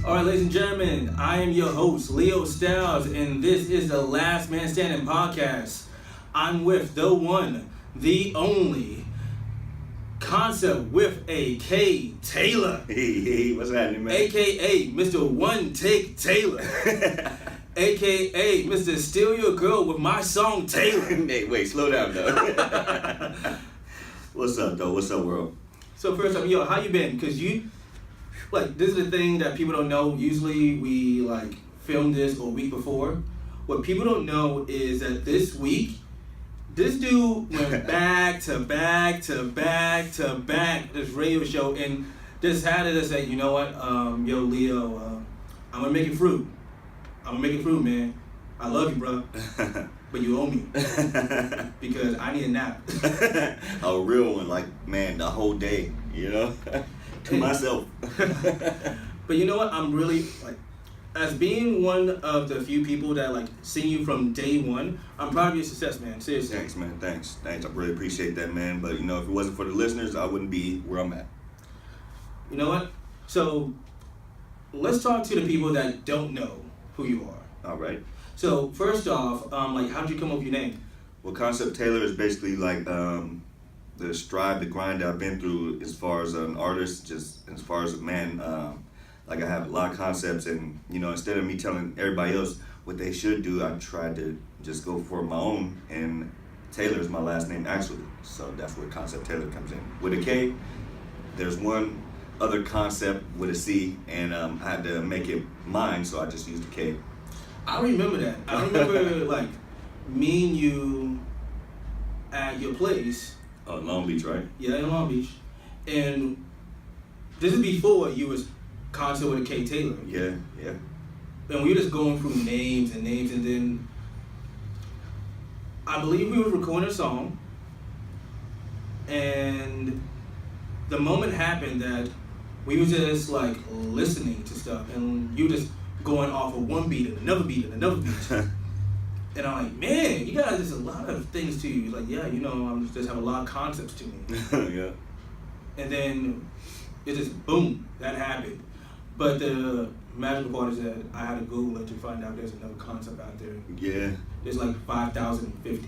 All right, ladies and gentlemen, I am your host, Leo Styles, and this is the Last Man Standin Podcast. I'm with the one, the only, Koncept with a K Taylor. Hey, what's happening, man? AKA Mr. One Take Taylor. AKA Mr. Steal Your Girl with My Song Taylor. Hey, wait, slow down, though. What's up, though? What's up, world? So first up, yo, how you been? Because this is the thing that people don't know. Usually we, film this a week before. What people don't know is that this week, this dude went back to back to back to back this radio show and just had to say, you know what, yo, Leo, I'm gonna make it through. I'm gonna make it through, man. I love you, bro. But you owe me. Because I need a nap. A real one, the whole day, you know? To myself. But you know what? I'm really, as being one of the few people that, seen you from day one, I'm proud of your success, man. Seriously. Thanks, man. Thanks. I really appreciate that, man. But, if it wasn't for the listeners, I wouldn't be where I'm at. You know what? So, let's talk to the people that don't know who you are. All right. So, first off, how did you come up with your name? Well, Koncept Taylor is basically the strive, the grind that I've been through as far as an artist, just as far as a man. I have a lot of concepts, and instead of me telling everybody else what they should do, I tried to just go for my own, and Taylor is my last name actually, so that's where Koncept Taylor comes in. With a K, there's one other concept with a C, and I had to make it mine, so I just used a K. I remember that. I remember me and you at your place. Long Beach, right? Yeah, in Long Beach. And this is before you was Koncept with a K Taylor. Yeah. And we were just going through names, and then I believe we were recording a song, and the moment happened that we was just listening to stuff, and you just going off of one beat and another beat and another beat. And I'm like, man, you guys, there's a lot of things to you. He's yeah, I just have a lot of concepts to me. Yeah. And then it just, boom, that happened. But the magical part is that I had to Google it to find out there's another concept out there. Yeah. There's 5,050.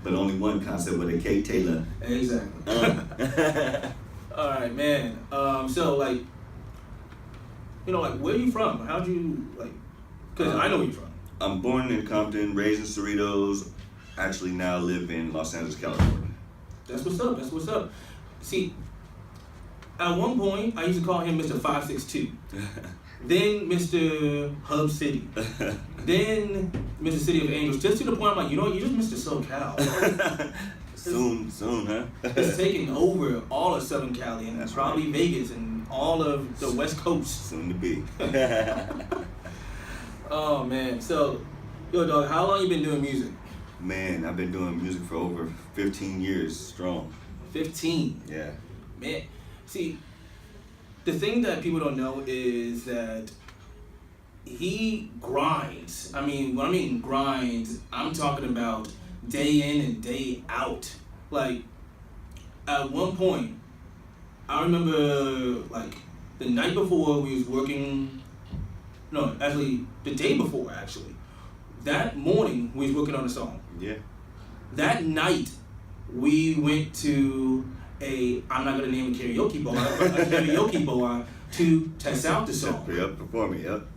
But only one concept with a K Taylor. Exactly. All right, man. So, where are you from? How'd you, because I know where you're from. I'm born in Compton, raised in Cerritos, actually now live in Los Angeles, California. That's what's up. See, at one point, I used to call him Mr. 562. Then Mr. Hub City. Then Mr. City of Angels. Just to the point, I'm like, you're just Mr. SoCal. Soon, huh? It's taking over all of Southern Cali and that's probably right. Vegas and all of the West Coast. Soon to be. Oh, man. So, yo, dog, how long you been doing music? Man, I've been doing music for over 15 years strong. 15? Yeah. Man, see, the thing that people don't know is that he grinds. I mean, when I mean grinds, I'm talking about day in and day out. At one point, I remember, the night before we was working... No, actually, the day before, actually. That morning, we was working on a song. Yeah. That night, we went to I'm not going to name a karaoke bar, but a karaoke bar to test out the song. Yep, performing, yep.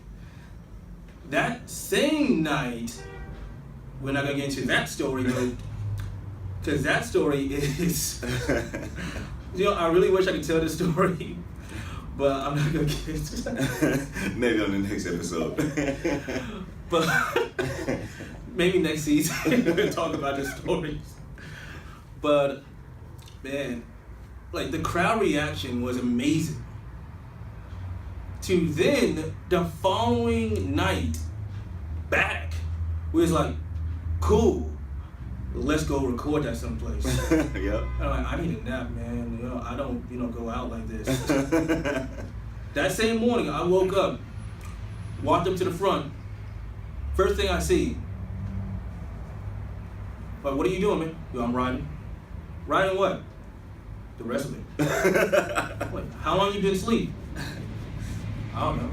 That same night, we're not going to get into that story, though, because that story is... I really wish I could tell this story. But I'm not going to get into that. Maybe on the next episode. But maybe next season we'll talk about the stories. But, man, the crowd reaction was amazing. To then, the following night, back, we was cool. Let's go record that someplace. Yep. I need a nap, man. I don't, go out like this. That same morning, I woke up, walked up to the front. First thing I see, what are you doing, man? Yo, I'm riding. Riding what? The rest of it. How long you been asleep? I don't know.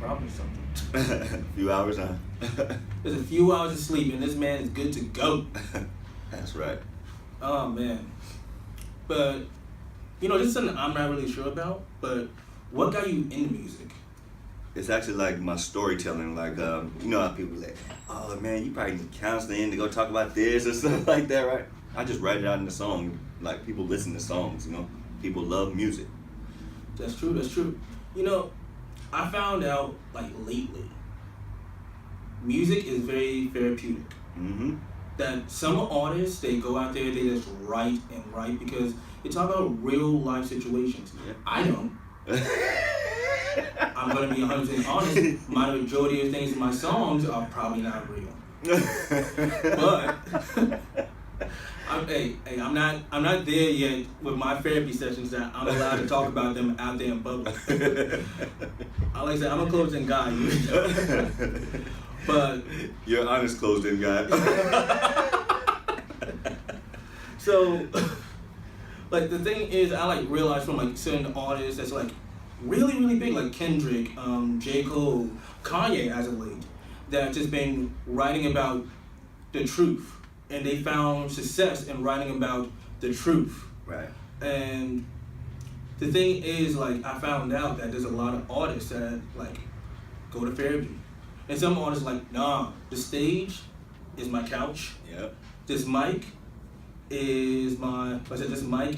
Probably something. A few hours, huh? There's a few hours of sleep, and this man is good to go. That's right. Oh, man. But, this is something I'm not really sure about, but what got you into music? It's actually like my storytelling. Like, you know how people like, oh man, you probably need counseling to go talk about this or something like that, right? I just write it out in the song. Like, people listen to songs, People love music. That's true, that's true. I found out, lately, music is very therapeutic. Mm-hmm. That some artists, they go out there, they just write and write because they talk about real life situations. Yeah. I don't. I'm going to be 100% honest. My majority of things in my songs are probably not real. But I'm not there yet with my therapy sessions that I'm allowed to talk about them out there in public. Like I said, I'm a closed-in guy. But you're an honest closed-in guy. So, the thing is, I realize from certain artists that's really, really big, like Kendrick, J. Cole, Kanye as of late, that just been writing about the truth. And they found success in writing about the truth. Right. And the thing is, I found out that there's a lot of artists that, go to therapy. And some artists nah, the stage is my couch. Yep. This mic is this mic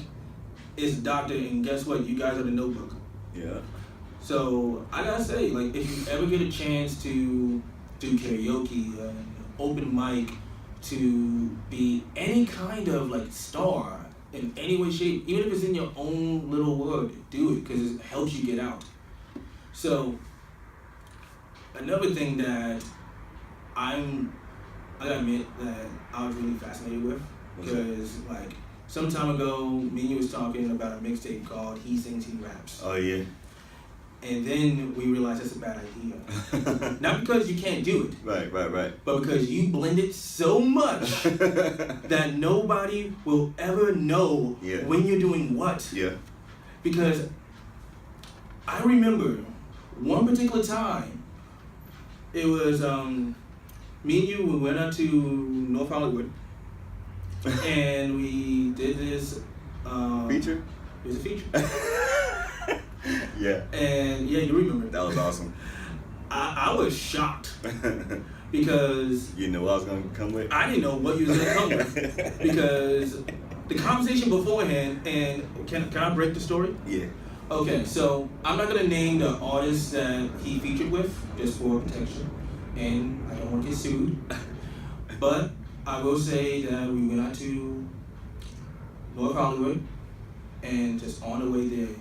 is doctor, and guess what? You guys are the notebook. Yeah. So I gotta say, if you ever get a chance to do karaoke, open mic, to be any kind of star in any way, shape, even if it's in your own little world, do it because it helps you get out. So another thing that I gotta admit that I was really fascinated with, because some time ago, me and you was talking about a mixtape called He Sings, He Raps. Oh yeah. And then we realized that's a bad idea. Not because you can't do it. Right. But because you blend it so much that nobody will ever know when you're doing what. Yeah. Because I remember one particular time, it was me and you, we went out to North Hollywood and we did this feature? It was a feature. Yeah. And yeah, you remember. That was awesome. I was shocked because you know what I was gonna come with? I didn't know what you was gonna come with because the conversation beforehand, and can I break the story? Yeah. Okay, so I'm not gonna name the artist that he featured with just for protection, and I don't want to get sued. But I will say that we went out to North Hollywood, and just on the way there,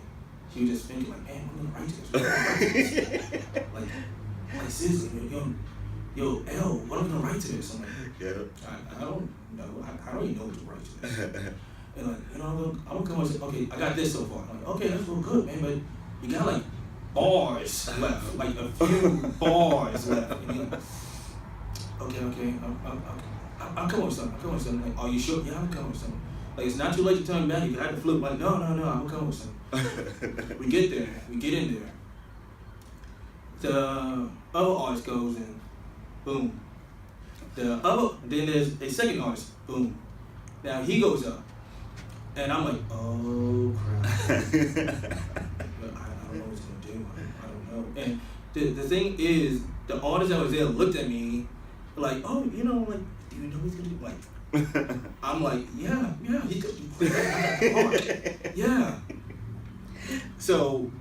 he was just thinking man, I'm gonna write this. Like seriously, yo, L, what am I gonna write to this? I'm like, I don't know. I don't even know what to write to this. And I'm gonna come and say, okay, I got this so far. I'm like, okay, that's real good, man, but you got bars left, a few bars left. And you're okay, I'll come up with something. Like, are you sure? Yeah, I'll come up with something. It's not too late to turn back. You had to flip. No, I'm gonna come up with something. We get there. We get in there. The other artist goes and boom. Then there's a second artist, boom. Now he goes up. And I'm like, oh crap. I don't know what he's gonna do. I don't know. And the thing is, the artist that was there looked at me like, oh, do you know what he's gonna do? I'm like, yeah, he could do that. Yeah. So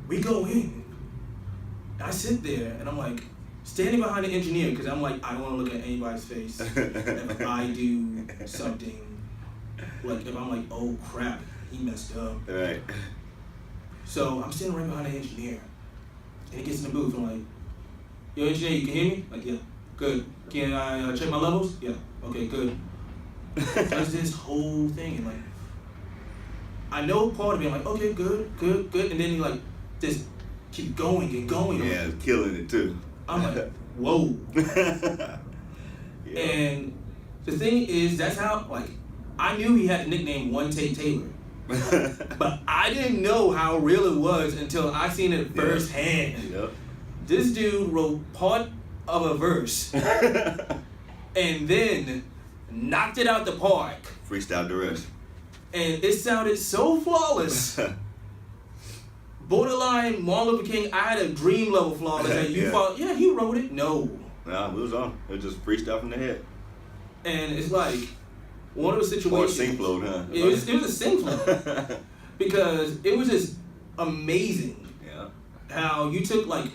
we go in. I sit there and I'm standing behind the engineer because I'm I don't want to look at anybody's face if I do something. If I'm oh crap, he messed up. Right. So I'm sitting right behind the engineer. And he gets in the booth. I'm like, yo, engineer, you can hear me? Yeah. Good. Can I check my levels? Yeah. Okay, good. Does this whole thing and I know part of me, I'm okay, good. And then he just keep going and going. Yeah, killing it too. I'm whoa. Yeah. And the thing is, that's how I knew he had the nickname Koncept Taylor, but I didn't know how real it was until I seen it firsthand. Yep. This dude wrote part of a verse and then knocked it out the park. Freestyle the rest. And it sounded so flawless. Borderline Martin Luther King, I had a dream level flawless that you thought, yeah, he wrote it. No. Nah, it was on. It was just freestyle from the head. And it's like one of those situations. Or sing flow, huh? It was a sing flow. Because it was just amazing. Yeah. How you took like,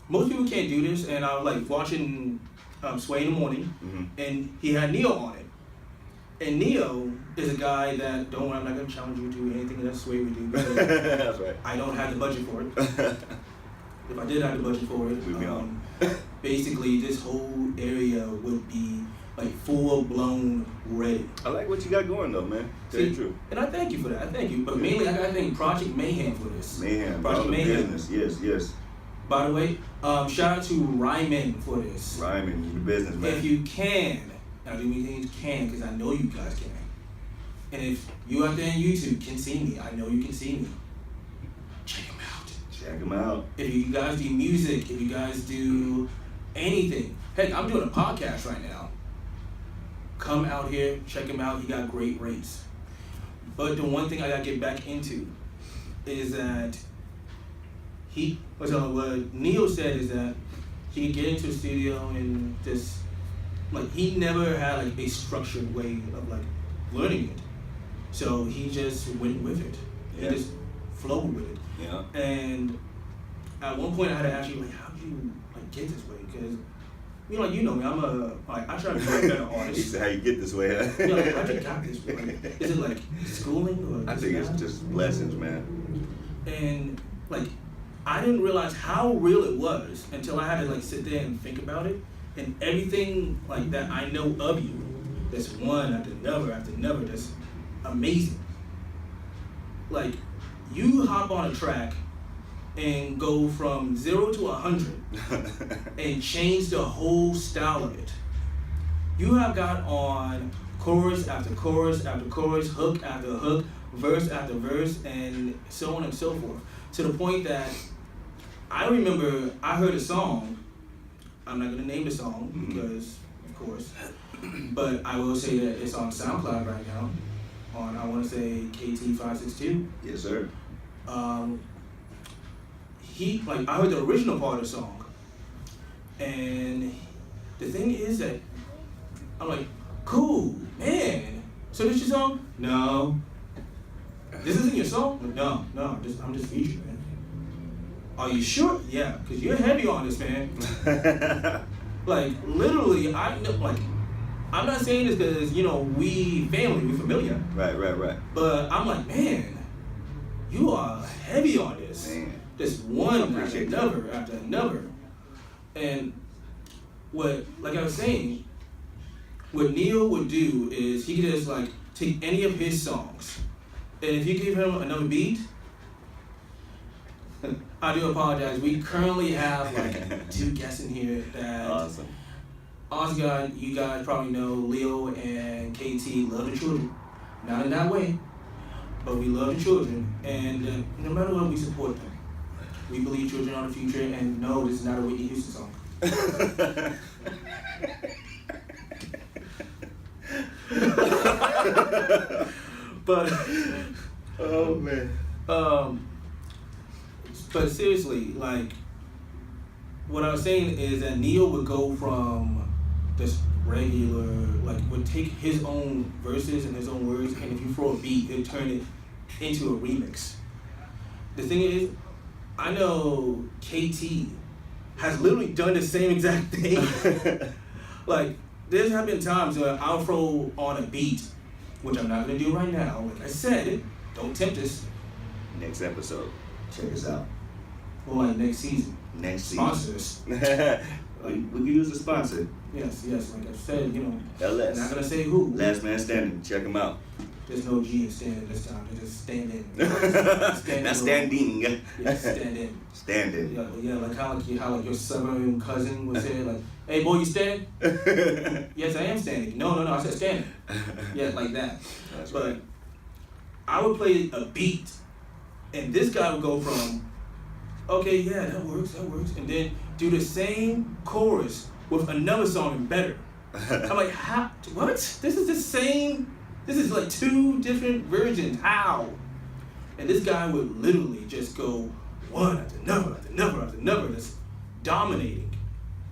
most people can't do this, and I was like watching Sway in the Morning, and he had Neo on it. And Neo is a guy that, don't worry, I'm not going to challenge you to anything that Sway would do. That's right. I don't have the budget for it. If I did have the budget for it, we'd be on. Basically this whole area would be like full-blown ready. I like what you got going though, man. Tell you the truth. And I thank you for that. I thank you. But mainly I thank Project Mayhem for this. Mayhem. Project Mayhem. Business. Yes. By the way, shout out to Ryman for this. Ryman, you the business, man. If you can, now do anything you can, because I know you guys can. And if you out there on YouTube can see me, I know you can see me. Check him out. Check him out. If you guys do music, if you guys do anything. Heck, I'm doing a podcast right now. Come out here, check him out. He got great rates. But the one thing I gotta get back into is that what Neo said is that he could get into the studio and just, like, he never had like a structured way of like learning it. So he just went with it. Yeah. He just flowed with it. Yeah. And at one point I had to ask you, like, how do you like get this way? Because you know me, I try to be a better artist. He said, how you get this way, huh? Like, how you got this way? Like, is it like schooling or? I think it's just blessings, man. And like, I didn't realize how real it was until I had to like sit there and think about it. And everything like that I know of you, that's one after another, that's amazing. Like, you hop on a track and go from 0 to 100 and change the whole style of it. You have got on chorus after chorus after chorus, hook after hook, verse after verse, and so on and so forth. To the point that I remember I heard a song, I'm not gonna name the song because, of course, but I will say that it's on SoundCloud right now, on, I wanna say, KT562. Yes, sir. I heard the original part of the song, and the thing is that I'm like, cool, man. So this your song? No. This isn't your song? No, I'm just featured, man. Are you sure? Yeah, because you're heavy on this, man. Like, literally, I'm not saying this because, we family, we familiar. Right. But I'm like, man, you are heavy on this. Man. Just one after another. And like I was saying, what Neil would do is he could just like take any of his songs, and if you give him another beat, I do apologize. We currently have like 2 guests in here that Awesome. Honestly, you guys probably know Leo and KT love the children. Not in that way, but we love the children, and no matter what, we support them. We believe children are the future, and no, this is not a Whitney Houston song. But oh man. But seriously, like, what I was saying is that Neo would go from this regular, like, would take his own verses and his own words, and if you throw a beat, he'll turn it into a remix. The thing is, I know KT has literally done the same exact thing. Like, there's have been times where I'll throw on a beat, which I'm not gonna do right now. Like I said, don't tempt us. Next episode, check us out. Or like next season. Sponsors. we can use a sponsor. Yes. Like I said, LS. Not gonna say who. Last Man Standin. Check them out. There's no G in Standin this time. There's just Standin. Not standing. Yeah, Standin. Standin. Yeah, like how your southern cousin would say, like, hey boy, you standing? Yes, I am standing. No, I said standing. Yeah, like that. That's but right. I would play a beat, and this guy would go from okay, yeah, that works. And then do the same chorus with another song and better. I'm like, how? What? This is the same. This is like 2 different versions. How? And this guy would literally just go one after another, just dominating.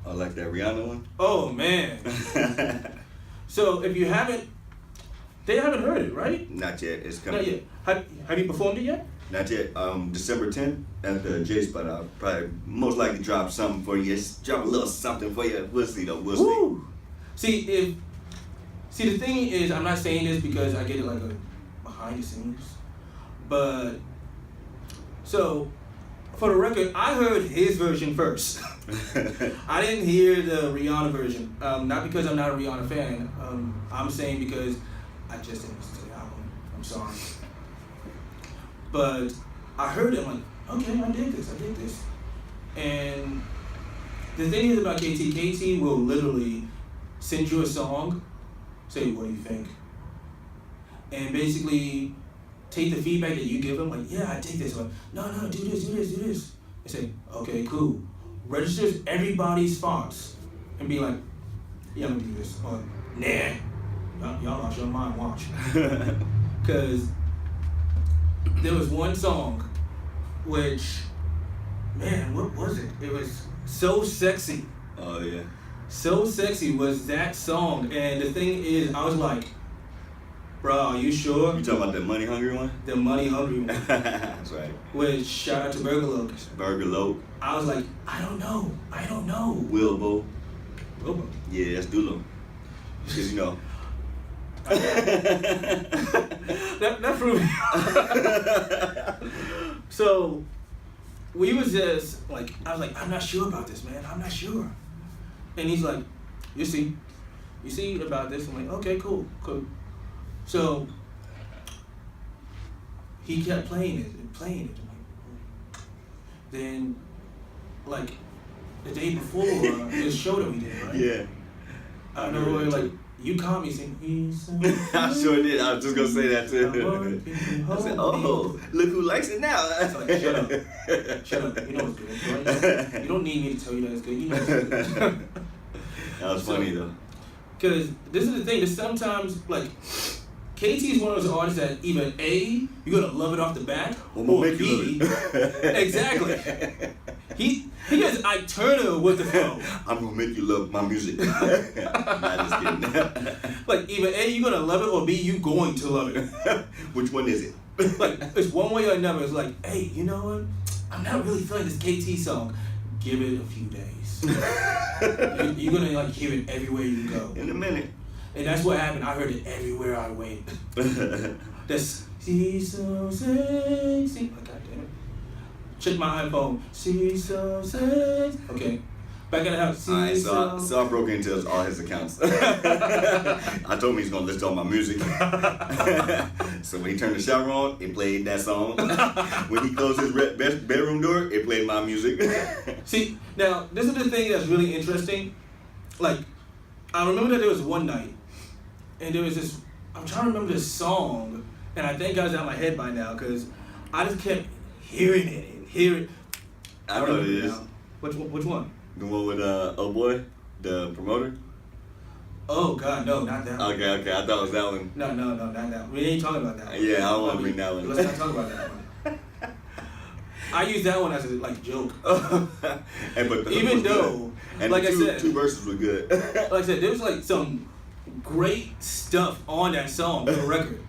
Oh, like that Rihanna one? Oh, man. So if you haven't, they haven't heard it, right? Not yet. It's coming. Not yet. Have you performed it yet? Not yet. December 10th at the J Spot. I'll probably most likely drop something for you. Just drop a little something for you. We'll see though. We'll see. See, the thing is, I'm not saying this because I get it like a behind the scenes, but so for the record, I heard his version first. I didn't hear the Rihanna version. Not because I'm not a Rihanna fan. I'm saying because I just didn't listen to the album. I'm sorry. But I heard it, I'm like, okay, I dig this. And the thing is about KT will literally send you a song, say, what do you think? And basically take the feedback that you give them, like, yeah, I dig this. Like, no, do this. And say, okay, cool. Registers everybody's thoughts and be like, yeah, I'm gonna do this. Or, nah, y'all lost your mind, watch. Because there was one song which, man, what was it? It was So Sexy. Oh, yeah. So Sexy was that song. And the thing is, I was like, bro, are you sure? You talking about the Money Hungry one? The Money Hungry one. That's right. Which, shout out to Burgerlope. Burgerlope. I was like, I don't know. Wilbo. Wilbo? Yeah, that's Dulo. Because, you know. that proved me. So, we was just like, I was like, I'm not sure about this, man. I'm not sure. And he's like, you see about this? I'm like, okay, cool. So, he kept playing it. Then, like, the day before, this show that we did, right? Yeah. I know, like, you caught me saying, I sure did. I was just going to say that too. I said, oh, look who likes it now. I was like, shut up. You know it's good, right? You don't need me to tell you that it's good. You know it's good. That was funny, though. Because this is the thing, that sometimes, like, KT is one of those artists that either A, you're gonna love it off the bat, or B, exactly. He has Ike Turner with the flow. I'm gonna make you love my music. Nah, just kidding. Like either A, you're gonna love it, or B, you going to love it. Which one is it? Like it's one way or another. It's like, hey, you know what? I'm not really feeling this KT song. Give it a few days. You're gonna like hear it everywhere you go. In a minute. And that's what happened. I heard it everywhere I went. That's she's so sexy. Oh, God damn it. Check my iPhone. She's so sexy. Okay. Back in the house. Alright, so I broke into all his accounts. I told him he's gonna listen to all my music. So when he turned the shower on, it played that song. When he closed his bedroom door, it played my music. See, now this is the thing that's really interesting. Like, I remember that there was one night, and there was this, I'm trying to remember this song, and I think I was out of my head by now, because I just kept hearing it and hearing it. I know what it is. Which one? The one with Oh Boy, the promoter? Oh, God, no, not that one. Okay, I thought it was that one. No, not that one. We ain't talking about that one. Yeah, I don't want to bring that one. Let's not talk about that one. I use that one as a, like, joke. Even though, like I said, two verses were good. Like I said, there was, like, some great stuff on that song, for the record.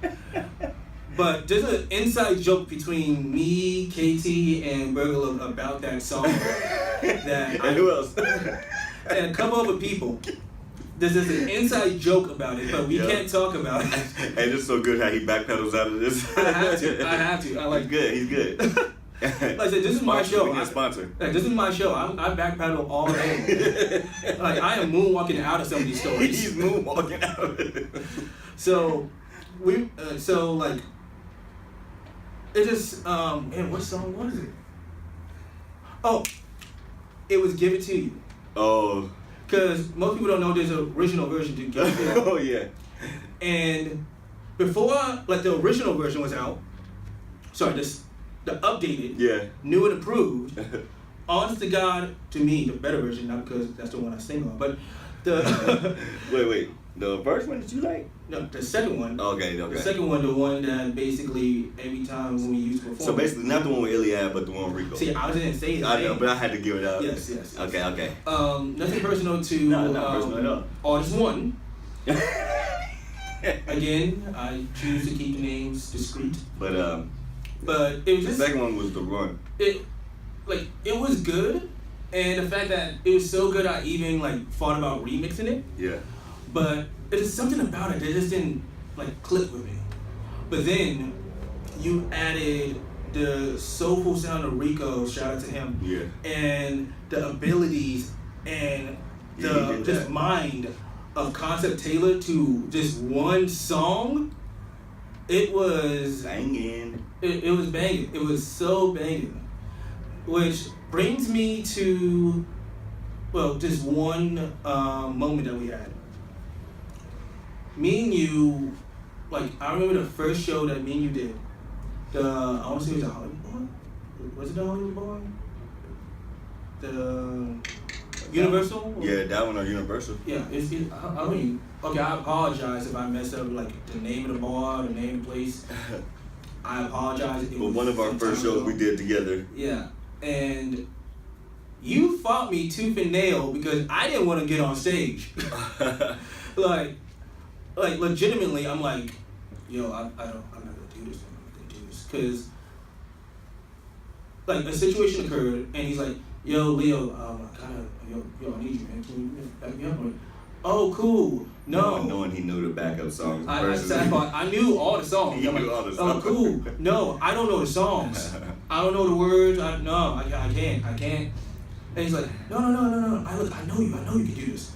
But there's an inside joke between me, KT, and Burgerlope about that song. And who else? And a couple other people. There's an inside joke about it, but we can't talk about it. And it's so good how he backpedals out of this. I have to. I like. He's good. Like I said, this is my show. We need a sponsor. Like, this is my show. I backpedal all day. Like, I am moonwalking out of some of these stories. He's moonwalking out of it. So, like, it just, man, what song was it? Oh, it was Give It To You. Oh. Because most people don't know there's an original version to Give It To You. Oh, yeah. And before, like, the original version was out, sorry, this the updated, Yeah. new and improved. Honest to God, to me, the better version, not because that's the one I sing on, but the Wait. The first one that you like? no, the second one. Okay. The second one, the one that basically every time when we used to perform. So basically, not the one with Iliad, but the one with Rico. See, I didn't say it. I know, but I had to give it out. Yes. Okay. Nothing personal to not personal at all. Artist one. Again, I choose to keep the names discreet. But it was the second one was the run. It was good, and the fact that it was so good, I even thought about remixing it. Yeah. But there's something about it that just didn't click with me. But then you added the soulful sound of Rico, shout out to him. Yeah. And the abilities and the just mind of Koncept Taylor to just one song. It was banging. It was banging. It was so banging. Which brings me to just one moment that we had. Me and you, I remember the first show that me and you did. I want to say it was the Hollywood Barn. Was it the Hollywood Barn? The Universal? Yeah, that one or Universal. Yeah, I mean, okay, I apologize if I messed up the name of the bar, the name of the place. I apologize. But one of our first shows we did together. Yeah, and you fought me tooth and nail because I didn't want to get on stage. Legitimately, I'm like, yo, I'm not gonna do this. Because a situation occurred, and he's like, yo, Leo, I need you, man. Can you back me up? I'm like, oh, cool. No. Knowing he knew the backup songs. I knew all the songs. He knew all the songs. Oh, cool. No, I don't know the songs. I don't know the words. I can't. And he's like, no. I know you can do this.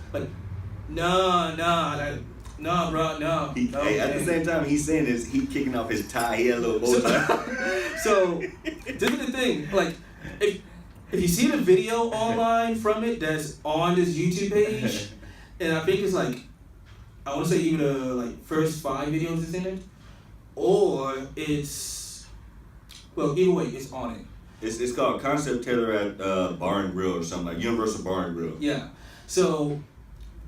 No, bro, no. At the same time, he's saying this, he kicking off his tie. He had a little bow tie. So, this is the thing. If you see the video online from it that's on this YouTube page, and I think it's I want to say even the first 5 videos is in it, or it's either way, it's on it. It's called Koncept Taylor at Bar and Grill or something, Universal Bar and Grill. Yeah. So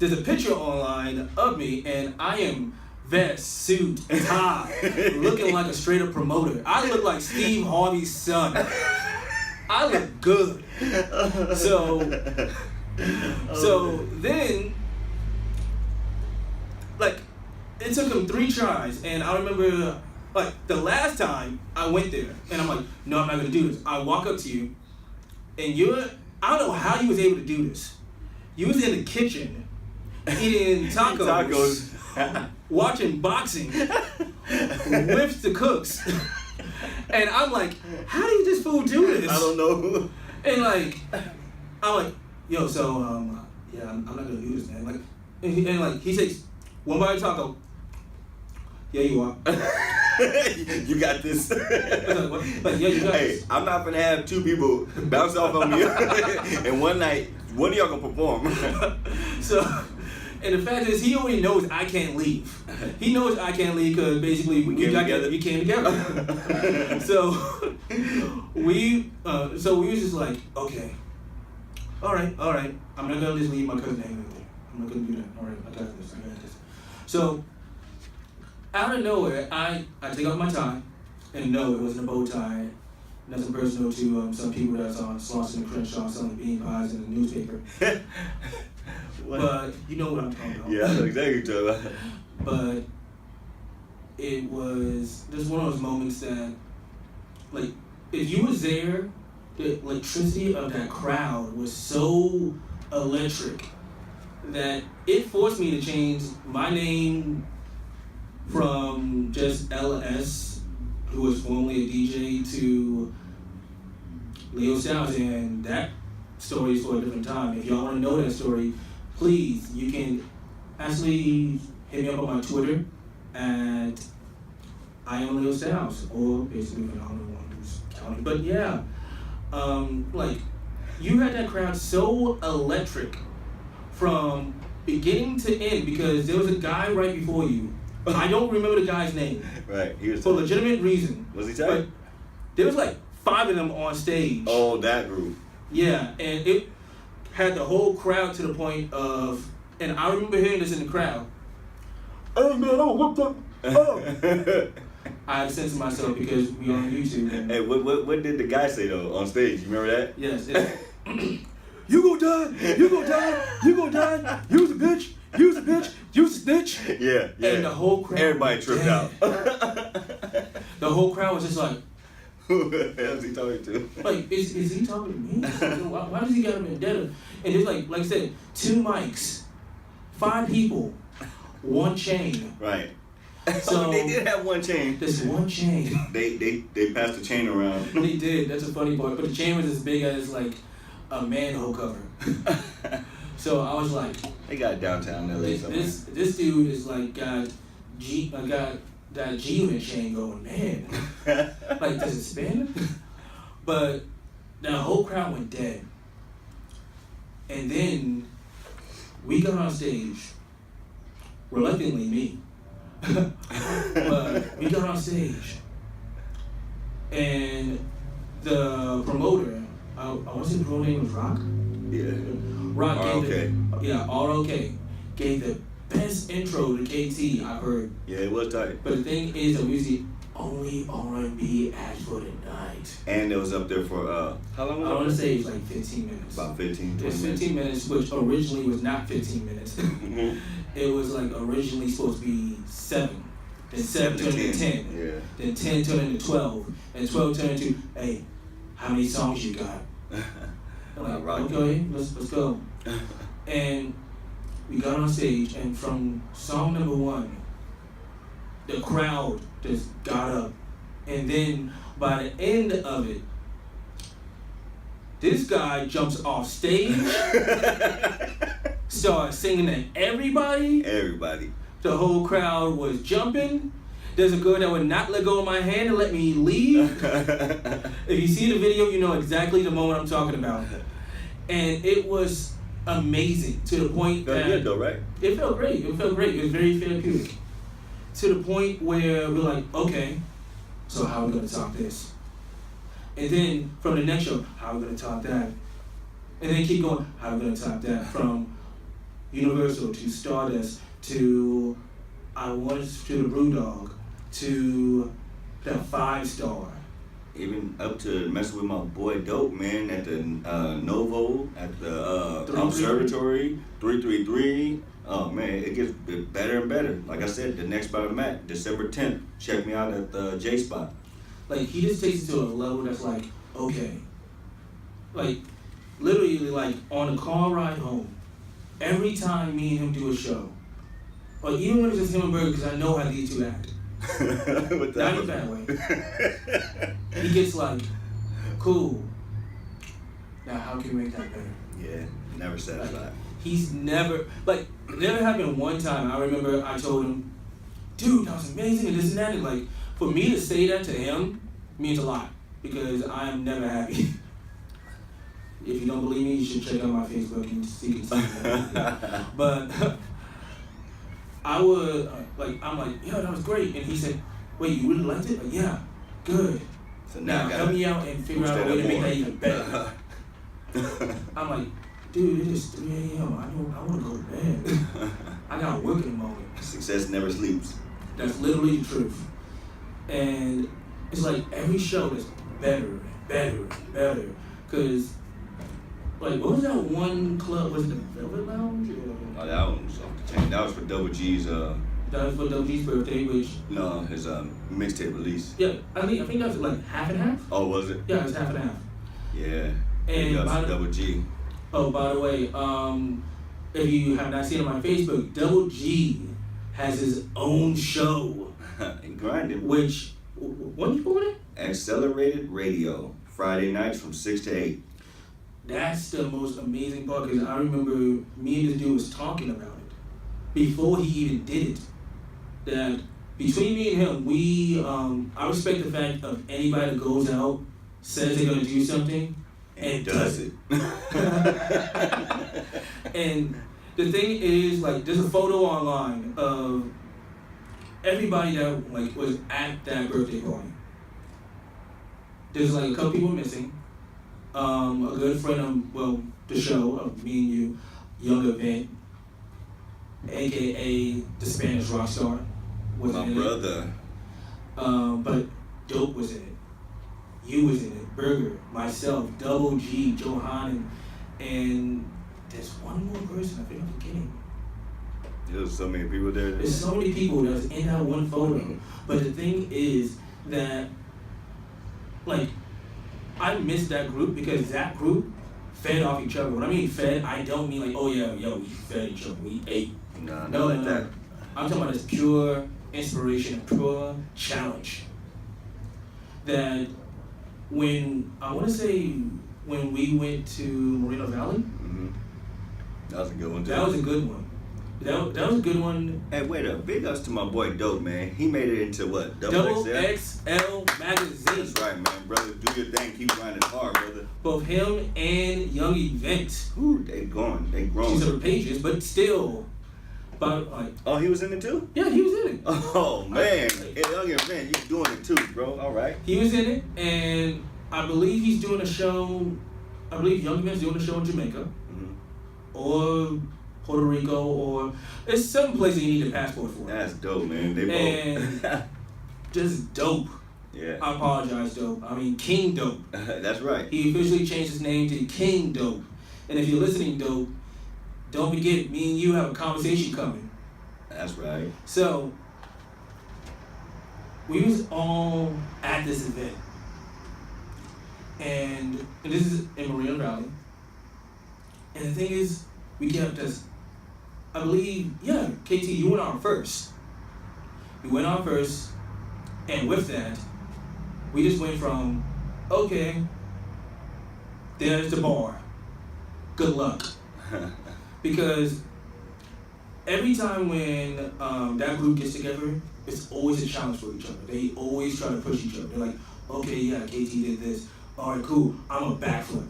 there's a picture online of me, and I am vest, suit, tie, looking like a straight up promoter. I look like Steve Harvey's son. I look good. So then, it took him 3 tries, and I remember, the last time I went there, and I'm like, no, I'm not gonna do this. I walk up to you, and I don't know how you was able to do this. You was in the kitchen, eating tacos. Watching boxing with the cooks. And I'm like, how did this fool do this? I don't know. And I'm like, yo, so I'm not gonna do this, man. And he says, one bite of taco. Yeah, you are. You got this. Yeah, you got this. I'm not gonna have 2 people bounce off on me and one night, one of y'all gonna perform. And the fact is, he already knows I can't leave. He knows I can't leave because basically we came together. So we was just like, okay, all right. I'm not gonna just leave my cousin hanging there. I'm not gonna do that. All right, I got this. So out of nowhere, I take off my tie, and no, it wasn't a bow tie. Nothing personal to some people that's on Slauson and Crenshaw selling bean pies in the newspaper. But you know what I'm talking about. Yeah, I know exactly what you're talking about. But it was just one of those moments that, if you was there, the electricity of that crowd was so electric that it forced me to change my name from just LS, who was formerly a DJ, to Leo Styles, and that story is for a different time. If y'all want to know that story, please, you can actually hit me up on my Twitter at I am Leo Styles, or basically I don't know who's counting. But yeah, you had that crowd so electric from beginning to end because there was a guy right before you. I don't remember the guy's name. Right. For a legitimate reason. Was he tight? But there was 5 of them on stage. Oh, that group. Yeah, and it had the whole crowd to the point of, and I remember hearing this in the crowd. Hey man, I whooped up. Oh. I had to censor myself because we on YouTube. Hey, what did the guy say though on stage? You remember that? Yes. You gon' die. You gon' die. You gon' die. You's a bitch. You's a bitch. You's a snitch. Yeah. And the whole crowd. Everybody tripped out. The whole crowd was just like, who the hell is he talking to? Like, is he talking to me? Why does he got a vendetta? And it's like I said, 2 mics, 5 people, 1 chain. Right. So they did have 1 chain. This 1 chain. They passed the chain around. They did. That's a funny part. But the chain was as big as like a manhole cover. So I was like, they got downtown LA somewhere. This dude is like got that G-Unit chain going, man. Like, does it spin? But the whole crowd went dead. And then we got on stage, reluctantly me. But we got on stage, and the promoter, I want to say the promoter name was Rock. Yeah. Rock R-O-K. R-O-K gave the best intro to KT I've heard. Yeah, it was tight. But the thing is that we was the only R&B act for the night. And it was up there for how long? I want to say it was like 15 minutes. About 15, 20 minutes. 15 minutes, which originally was not 15 minutes. Mm-hmm. It was like originally supposed to be 7. Then 7 turned into 10. Yeah. Then 10 turned into 12. And 12 turned into, hey, how many songs you got? I'm like, okay, let's go. And we got on stage, and from song number 1, the crowd just got up. And then by the end of it, this guy jumps off stage, starts singing to everybody. Everybody. The whole crowd was jumping. There's a girl that would not let go of my hand and let me leave. If you see the video, you know exactly the moment I'm talking about. And it was amazing to the point that... Good though, right? It felt great. It was very therapeutic. To the point where we're like, okay, so how are we going to top this? And then from the next show, how are we going to top that? And then keep going, how are we going to top that? From Universal to Stardust to I Was to the Brewdog to the 5-star. Even up to messing with my boy Dope, man, at the Novo, at the Observatory, 333. Oh man, it gets better and better. Like I said, the next battle Matt, December 10th. Check me out at the J Spot. Like, he just takes it to a level that's like, okay. Like, literally, like, on a car ride home, every time me and him do a show, or even when it's just him and Bird, because I know how these 2 act. Not in a bad way. He gets like, cool. Now, how can we make that better? Yeah, never satisfied. Like, he's never, like, it never happened one time. I remember I told him, dude, that was amazing, and this and that. And like, for me to say that to him means a lot, because I am never happy. If you don't believe me, you should check out my Facebook and see that. But I would, I'm like, yeah, that was great. And he said, wait, you really liked it? Like, yeah, good. So now help me out and figure out a way to make that even better. I'm like, dude, it is 3 a.m. I want to go to bed. I got work in the moment. Success never sleeps. That's literally the truth. And it's like every show is better and better and better. Because, like, what was that one club? Was it the Velvet Lounge? Oh, that one was off the chain. That was for Double G's. That was for Double G's birthday, which... No, his mixtape release. Yeah, I think that was like half and half. Oh, was it? Yeah, it was half and half. Yeah. And by Double G. Oh, by the way, if you have not seen it on my Facebook, Double G has his own show. And grinding. Which, when you doing it? Accelerated Radio, Friday nights from 6 to 8. That's the most amazing part, because I remember me and this dude was talking about it before he even did it. That between me and him, we, I respect the fact of anybody that goes out, says they're going to do something, and does it. And the thing is, like, there's a photo online of everybody that, like, was at that birthday party. there's like a couple people missing. A good friend of, the show, of me and you, Young Event, aka the Spanish rock star, was My in brother. it. But Dope was in it. You was in it. Burger, myself, Double G, Johann, and there's one more person I think I'm forgetting. There's so many people there. There's so many people that was in that one photo. But the thing is that, like, I miss that group because that group fed off each other. When I mean fed, I don't mean like, oh yeah, we fed each other, we ate. No. I'm talking about this pure inspiration, pure challenge. That when we went to Moreno Valley, that was a good one too. that was a good one. That was a good one. Hey, wait up. Big ups to my boy Dope, man. He made it into what? Double XL? XL magazine. That's right, man. Brother, do your thing. Keep grinding hard, brother. Both him and Young Event. Ooh, they going. They grown. She's on the pages, but still. But like. Oh, he was in it too? Yeah, he was in it. Oh, man. Hey, Young Event, you doing it too, bro. All right. He was in it, and I believe he's doing a show. I believe Young Event's doing a show in Jamaica. Or Puerto Rico, or it's some place that you need a passport for. That's dope, man. They both. And just dope. Yeah. I apologize, Dope. I mean, King Dope. That's right. He officially changed his name to King Dope. And if you're listening, Dope, don't forget, me and you have a conversation coming. That's right. So, we was all at this event. And this is in Moreno Valley. And the thing is, we kept us, I believe, KT, you went on first. You went on first, and with that, we just went from, okay, there's the bar. Good luck. Because every time when that group gets together, it's always a challenge for each other. They always try to push each other. They're like, okay, yeah, KT did this. All right, cool. I'm a backflip.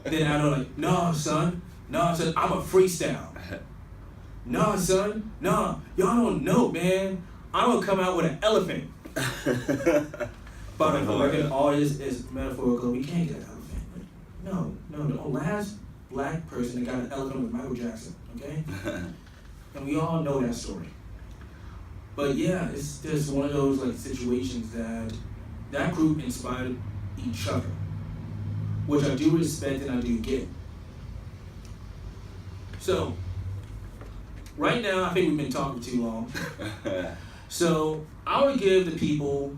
Then I don't like, no, son, I'm a freestyle. No, son, no, y'all don't know, man. I'm gonna come out with an elephant. But all this is metaphorical. We can't get an elephant. No. The last black person that got an elephant was Michael Jackson, okay? And we all know that story. But yeah, it's just one of those like situations that group inspired each other, which I do respect and I do get. So, right now, I think we've been talking too long. So, I would give the people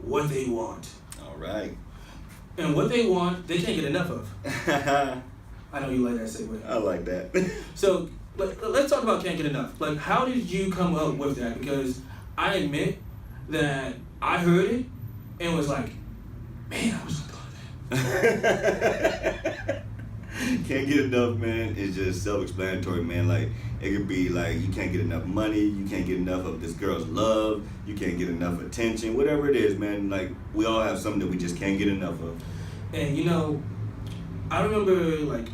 what they want. All right. And what they want, they can't get enough of. I know you like that segue. I like that. So, let's talk about can't get enough. Like, how did you come up with that? Because I admit that I heard it and was like, man, I was gonna thought of that. Can't get enough, man. It's just self-explanatory, man. Like, it could be like you can't get enough money, you can't get enough of this girl's love, you can't get enough attention, whatever it is, man. Like, we all have something that we just can't get enough of. And you know, I remember like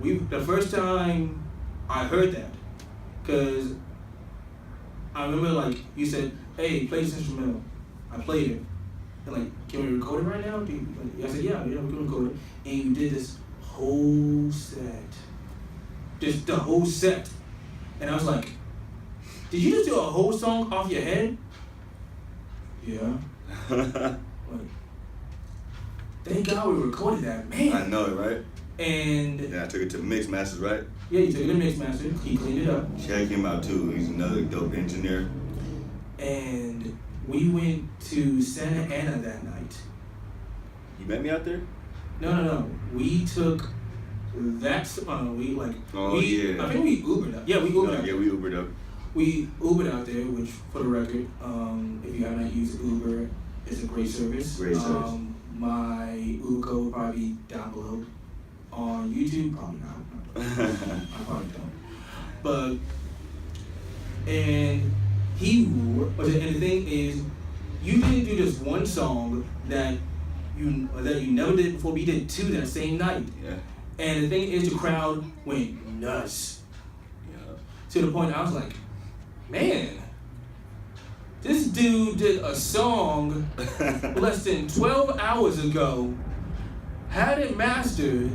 the first time I heard that, because I remember like you said, hey, play this instrumental. I played it. And like, can we record it right now? I said, yeah, we can record it. And you did this whole set. Just the whole set. And I was like, did you just do a whole song off your head? Yeah. Like, thank God we recorded that, man. I know it, right? And yeah, I took it to Mix Masters, right? Yeah, you took it to Mix Master. He cleaned it up. Check him out too. He's another dope engineer. And we went to Santa Ana that night. You met me out there? No. We took that. Yeah. I think we Ubered up. Yeah, we Ubered up. Yeah, we Ubered up. We Ubered out there, which, for the record, if you have not used Uber, it's a great service. Great service. My Uber code will probably be down below. On YouTube, probably not. I probably don't. But, and the thing is, you didn't do this one song that you never did before. We did two that same night. Yeah. And the thing is, the crowd went nuts. Yeah. To the point I was like, man, This dude did a song less than 12 hours ago, had it mastered,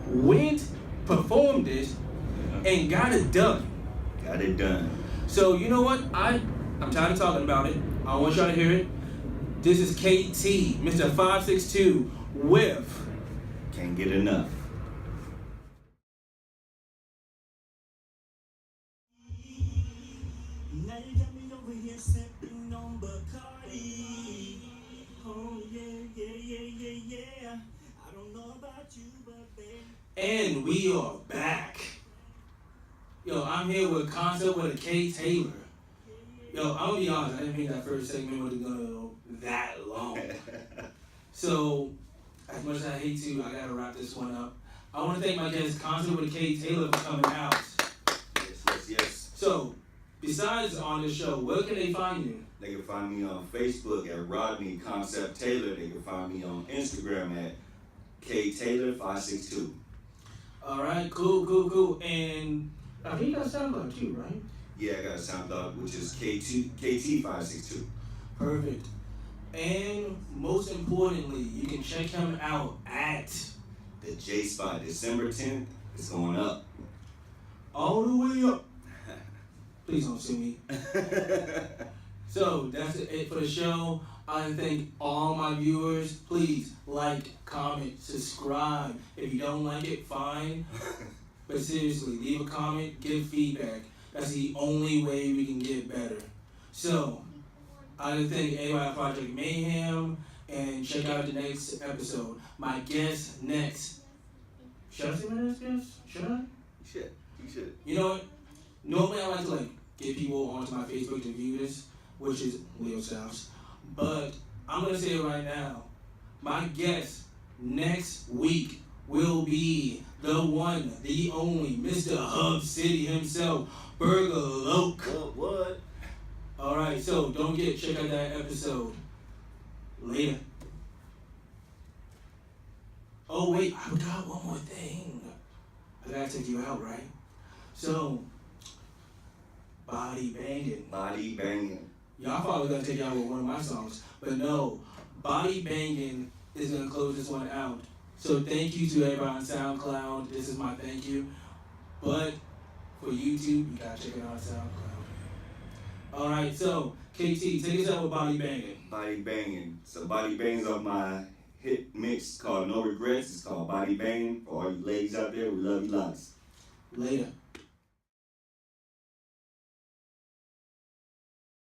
went, performed it, and got it done. Got it done. So you know what? I'm tired of talking about it. I want y'all to hear it. This is KT, Mr. 562 with Can't Get Enough. Now you got me over here sipping on Bacardi. Oh yeah. I don't know about you, but babe. And we are back. Yo, I'm here with Koncept with a K Taylor. Yo, I'm gonna be honest, I didn't think that first segment was gonna go that long. So, as much as I hate to, I gotta wrap this one up. I wanna thank my guest Koncept with a K Taylor for coming out. Yes. So, besides on this show, where can they find you? They can find me on Facebook at Rodney Koncept Taylor. They can find me on Instagram at KTaylor562. Alright, cool. And I think you got SoundCloud too, right? Yeah, I got a SoundCloud, which is KT562. Perfect. And most importantly, you can check him out at The J Spot, December 10th, it's going up. all the way up. Please don't sue me. So that's it for the show. I thank all my viewers. Please like, comment, subscribe. If you don't like it, fine. But seriously, leave a comment, give feedback. That's the only way we can get better. So, I thank AY Project Mayhem, and check out the next episode. My guest next. Should I say my next guest? Should I? You should. You know what? Normally I like to get people onto my Facebook to view this, which is Leo Styles. But I'm gonna say it right now. My guest next week will be the one, the only, Mr. Hub City himself, Burger Loke. What? Alright, so don't check out that episode. Later. Oh wait, I forgot one more thing. I gotta take you out, right? So, body banging. Y'all probably gonna take you out with one of my songs, but no, body banging is gonna close this one out. So thank you to everybody on SoundCloud. This is my thank you. But for YouTube, you gotta check it out on SoundCloud. Alright, so KT, take us out with body banging. Body Banging. So Body Banging's on my hit mix called No Regrets. It's called Body Banging. For all you ladies out there, we love you lots. Later.